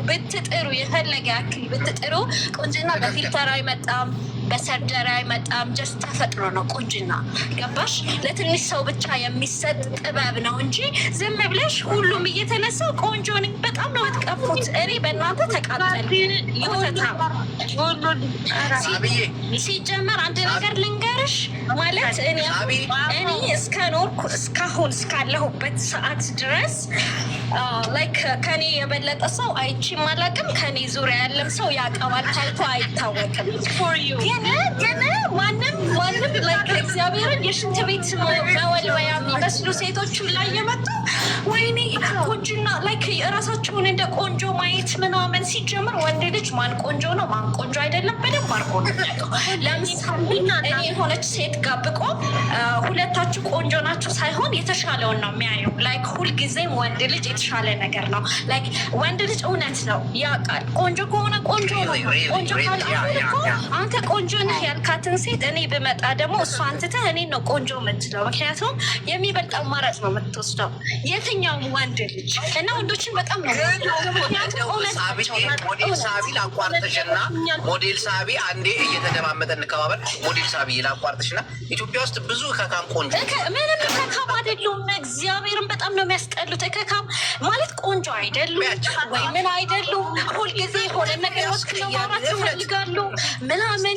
ብትጥሩ የፈለገ ያክል ብትጥሩ ቁንጅና በፊልተር አይመጣም፣ በሰርጀሪ አይመጣም። ጀስት ተፈጥሮ ነው ቁንጅና። ገባሽ? ለትንሽ ሰው ብቻ የሚሰጥ ጥበብ ነው እንጂ ዝም ብለሽ ሁሉም እየተነሳ ቆንጆ ነኝ በጣም ነው የምትቀፉት። እኔ በእናንተ ተቃጠል ሲጀመር አንድ ነገር ልንገርሽ ማለት እኔ እስከኖርኩ እስካሁን እስካለሁበት ሰዓት ድረስ ላይክ ከኔ የበለጠ ሰው አይቼም አላውቅም። ከኔ ዙሪያ ያለም ሰው ያውቀዋል፣ ታይቶ አይታወቅም። ግን ማንም ላይክ እግዚአብሔርን የሽንት ቤት መወልወያ የሚመስሉ ሴቶቹን ላይ የመጡ ወይኔ ቁንጅና ላይክ የራሳቸውን እንደ ቆንጆ ማየት ምናምን። ሲጀምር ወንድ ልጅ ማን ቆንጆ ነው ማን ቆንጆ አይደለም በደንብ አድርጎ ነው የሚያውቀው። ለምሳሌ እኔ የሆነች ሴት ጋር ብቆም ሁለታችሁ ቆንጆ ናችሁ ሳይሆን የተሻለውን ነው የሚያየው። ላይክ ሁልጊዜም ወንድ ልጅ የተሻለ ነገር ነው። ላይክ ወንድ ልጅ እውነት ነው ያውቃል። ቆንጆ ከሆነ ቆንጆ ነው። ቆንጆ ካልሆነ እኮ አንተ ቆንጆ ነህ ያልካትን ሴት እኔ ብመጣ ደግሞ እሷ አንትተህ እኔን ነው ቆንጆ የምትለው። ምክንያቱም የሚበልጥ አማራጭ ነው የምትወስደው የትኛውም ወንድ ልጅ እና ወንዶችን በጣም ነው ሞዴል ሳቢ ላቋርጥሽና ሞዴል ሳቢ አንዴ እየተደማመጠ እንከባበል። ሞዴል ሳቢ ላቋርጥሽና ኢትዮጵያ ውስጥ ብዙ ከካም ቆንጆ ምንም ከካም አይደሉም። እግዚአብሔርን በጣም ነው የሚያስጠሉት። ከካም ማለት ቆንጆ አይደሉም ወይ ምን አይደሉም። ሁልጊዜ የሆነ ነገሮች ማውራት ይፈልጋሉ ምናምን።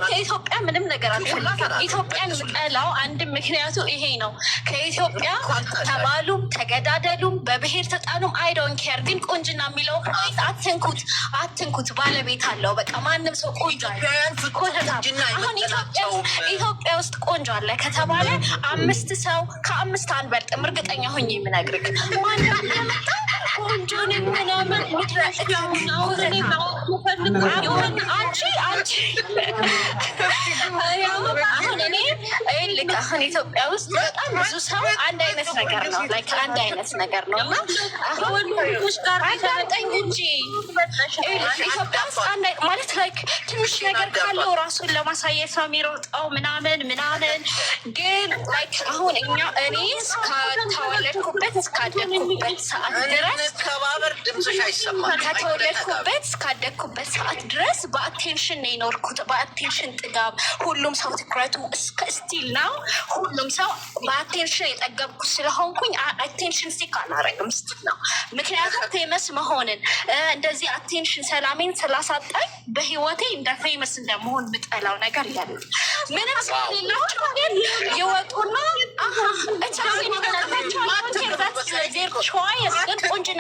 ከኢትዮጵያ ምንም ነገር አልፈልግም። ኢትዮጵያን ምጠላው አንድ ምክንያቱ ይሄ ነው። ከኢትዮጵያ ተባሉም ተገዳደሉም በብሔር ተጣሉም አይ ዶንት ኬር። ግን ቆንጅና የሚለው ፖይንት አትንኩት። ባለቤት አለው በቃ ማንም ሰው ቆንጆ አሁን ኢትዮጵያ ውስጥ ቆንጆ አለ ከተባለ 5 ሰው ከ5 አንበልጥም። እርግጠኛ ሆኜ የምነግርህ ማንም ለመጣ ቆንጆ ነኝ ምናምን አሁን ኢትዮጵያ ውስጥ በጣም ብዙ ሰው አንድ አይነት ነገር ነው ላይክ አንድ አይነት ነገር ነው እና አሁን አዳምጠኝ እንጂ ኢትዮጵያ ውስጥ ማለት ላይክ ትንሽ ነገር ካለው ራሱን ለማሳየት ነው የሚሮጠው ምናምን። ግን ላይክ አሁን እኔ ከተወለድኩበት እስካደግኩበት ሰዓት ድረስ ከባበር ድምፅሽ አይሰማም። ከተወለድኩበት እስካደግኩበት ሰዓት ድረስ በአቴንሽን ነው የኖርኩት፣ በአቴንሽን ጥጋብ። ሁሉም ሰው ትኩረቱ እስከ ስቲል ነው። ሁሉም ሰው በአቴንሽን የጠገብኩ ስለሆንኩኝ አቴንሽን ሲክ አላረግም ስቲል ነው። ምክንያቱም ፌመስ መሆንን እንደዚህ አቴንሽን ሰላሜን ስላሳጣኝ በህይወቴ እንደ ፌመስ እንደመሆን ብጠላው ነገር ያለ ምንም ስለሌለው ግን ይወጡና ዜር ቾይስ ግን ቆንጅና